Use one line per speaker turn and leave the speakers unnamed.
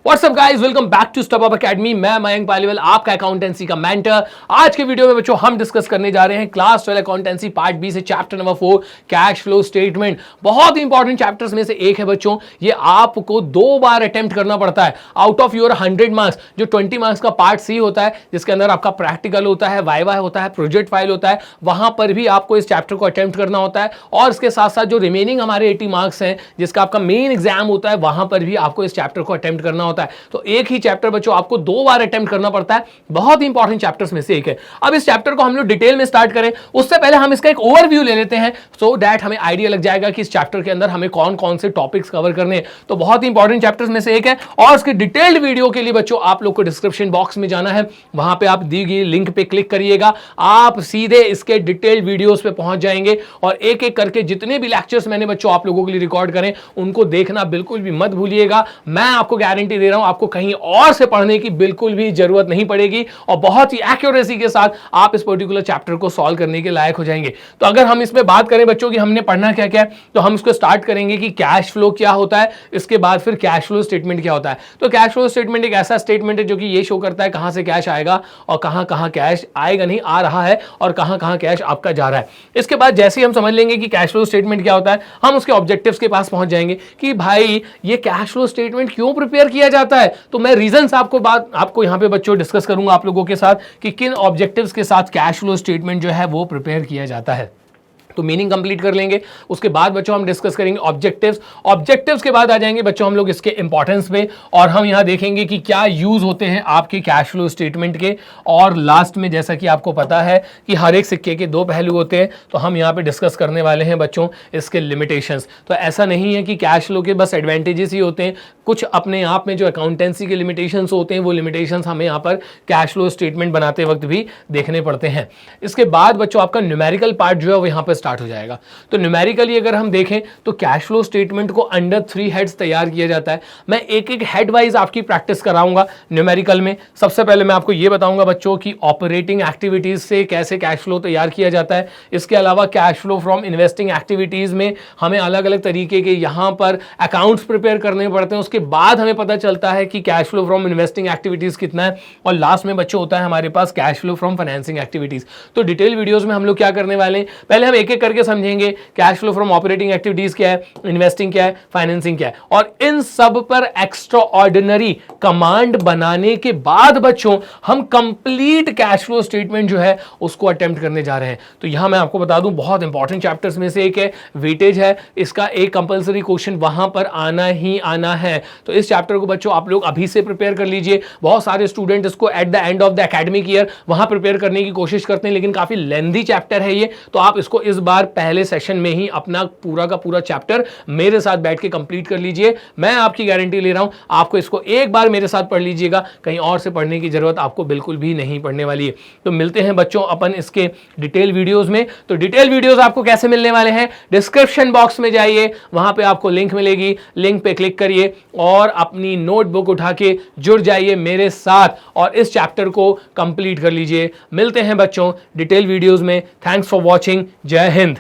WhatsApp guys, welcome back to step up academy. मैं मयंक पालीवाल, आपका accountancy का मेंटर। आज के वीडियो में बच्चों हम डिस्कस करने जा रहे हैं क्लास 12 अकाउंटेंसी पार्ट बी से chapter number 4 cash flow statement. बहुत ही इंपॉर्टेंट चैप्टर्स में से एक है बच्चों। ये आपको 2 बार अटेम्प्ट करना पड़ता है। आउट ऑफ योर 100 मार्क्स जो 20 मार्क्स का पार्ट सी होता है, जिसके अंदर आपका प्रैक्टिकल होता है, वाइवा होता है, प्रोजेक्ट फाइल होता है, वहां पर भी आपको इस चैप्टर को अटेम्प्ट करना होता है। और इसके साथ साथ जो रिमेनिंग हमारे 80 मार्क्स हैं, जिसका आपका मेन एग्जाम होता है, वहां पर भी आपको इस चैप्टर को अटेम्प्ट करना होता है। तो एक ही चैप्टर बच्चों आपको 2 बार अटेम्प्ट करना पड़ता है। बहुत ही इंपॉर्टेंट चैप्टर्स में से एक है। अब इस चैप्टर को हम लोग डिटेल में स्टार्ट करें उससे पहले हम इसका एक ओवरव्यू ले लेते हैं, सो दैट हमें आइडिया लग जाएगा कि इस चैप्टर के अंदर हमें कौन कौन से टॉपिक्स कवर करने हैं। तो बहुत ही इंपॉर्टेंट चैप्टर्स में से एक है और इसके डिटेल्ड वीडियो के लिए बच्चों आप लोग को डिस्क्रिप्शन बॉक्स में जाना है। वहां पे आप दी गई लिंक पे क्लिक करिएगा, आप सीधे इसके डिटेल्ड वीडियोस पे पहुंच जाएंगे और एक एक करके जितने भी लेक्चर्स मैंने बच्चों आप लोगों के लिए रिकॉर्ड करें उनको देखना बिल्कुल भी मत भूलिएगा। मैं आपको गारंटी दे रहा हूं, आपको कहीं और से पढ़ने की बिल्कुल भी जरूरत नहीं पड़ेगी और बहुत ही एक्यूरेसी के साथ आप इस पर्टिकुलर चैप्टर को सॉल्व करने के लायक हो जाएंगे। तो अगर हम इसमें बात करें बच्चों कि हमने पढ़ना क्या क्या है, तो हम इसको स्टार्ट करेंगे कि कैश फ्लो क्या होता है, इसके बाद फिर कैश फ्लो स्टेटमेंट क्या होता है। तो कैश फ्लो स्टेटमेंट एक ऐसा स्टेटमेंट है जो कि ये शो करता है कहां से कैश आएगा और कहां कहां कैश आएगा, नहीं आ रहा है, और कहां कहां कैश आपका जा रहा है। इसके बाद जैसे ही हम समझ लेंगे कि कैश फ्लो स्टेटमेंट क्या होता है, हम उसके ऑब्जेक्टिव्स के पास पहुंच जाएंगे कि भाई ये कैश फ्लो स्टेटमेंट क्यों प्रिपेयर किया जाता है। तो मैं रीजंस आपको यहां पे बच्चों डिस्कस करूंगा आप लोगों के साथ कि किन ऑब्जेक्टिव्स के साथ कैश फ्लो स्टेटमेंट जो है वो प्रिपेयर किया जाता है। तो मीनिंग कंप्लीट कर लेंगे, उसके बाद बच्चों हम डिस्कस करेंगे ऑब्जेक्टिव्स के बाद आ जाएंगे बच्चों हम लोग इसके इंपॉर्टेंस पे और हम यहां देखेंगे कि क्या यूज होते हैं आपके कैश फ्लो स्टेटमेंट के। और लास्ट में जैसा कि आपको पता है कि हर एक सिक्के के 2 पहलू होते हैं, तो हम यहां पे डिस्कस करने वाले हैं बच्चों इसके लिमिटेशंस। तो ऐसा नहीं है कि कैश फ्लो के बस एडवांटेजेस ही होते हैं, कुछ अपने आप में जो अकाउंटेंसी के लिमिटेशंस होते हैं वो लिमिटेशंस हमें यहाँ पर कैश फ्लो स्टेटमेंट बनाते वक्त भी देखने पड़ते हैं। इसके बाद बच्चों आपका न्यूमेरिकल पार्ट जो है वो यहाँ पर स्टार्ट हो जाएगा। तो न्यूमेरिकली अगर हम देखें तो कैश फ्लो स्टेटमेंट को अंडर 3 हेड्स तैयार किया जाता है। मैं एक एक हेड वाइज आपकी प्रैक्टिस कराऊंगा न्यूमेरिकल में। सबसे पहले मैं आपको ये बताऊंगा बच्चों की ऑपरेटिंग एक्टिविटीज से कैसे कैश फ्लो तैयार किया जाता है। इसके अलावा cash flow from investing activities में हमें अलग अलग तरीके के यहाँ पर अकाउंट्स प्रिपेयर करने पड़ते हैं। उसके बाद हमें पता चलता है कि cash flow from investing activities कितना है और लास्ट में बच्चों होता है हमारे पास cash flow from financing activities. तो डिटेल वीडियोस में हम लोग क्या करने वाले हैं, पहले हम एक एक करके समझेंगे cash flow from operating activities क्या है, इन्वेस्टिंग क्या है, फाइनेंसिंग क्या है, और इन सब पर एक्स्ट्रा ऑर्डिनरी कमांड बनाने के बाद बच्चों हम कंप्लीट कैश फ्लो स्टेटमेंट जो है उसको अटेम्प्ट करने जा रहे हैं। तो यहां मैं आपको बता दूं बहुत इंपॉर्टेंट चैप्टर्स में से एक है, वेटेज है, इसका एक कंपलसरी क्वेश्चन वहां पर आना ही आना है। तो इस चैप्टर को बच्चों आप लोग अभी से प्रिपेयर कर लीजिए। बहुत सारे स्टूडेंट इसको at the end of the academic year वहां प्रिपेयर करने की कोशिश करते हैं, लेकिन काफी लेंथी चैप्टर है ये। तो आप इसको इस बार पहले सेशन में ही अपना पूरा का पूरा चैप्टर मेरे साथ बैठ के कंप्लीट कर लीजिए। मैं आपकी गारंटी ले रहा हूं, आपको इसको एक बार मेरे साथ पढ़ लीजिएगा, कहीं और से पढ़ने की जरूरत आपको बिल्कुल भी नहीं पड़ने वाली है। तो मिलते हैं बच्चों अपन इसके डिटेल वीडियोस में। तो डिटेल वीडियोस आपको कैसे मिलने वाले हैं, डिस्क्रिप्शन बॉक्स में जाइए, वहां पे आपको लिंक मिलेगी, लिंक पे क्लिक करिए और अपनी नोटबुक उठा के जुड़ जाइए मेरे साथ और इस चैप्टर को कंप्लीट कर लीजिए। मिलते हैं बच्चों डिटेल वीडियोस में। Thanks for watching. जय हिंद।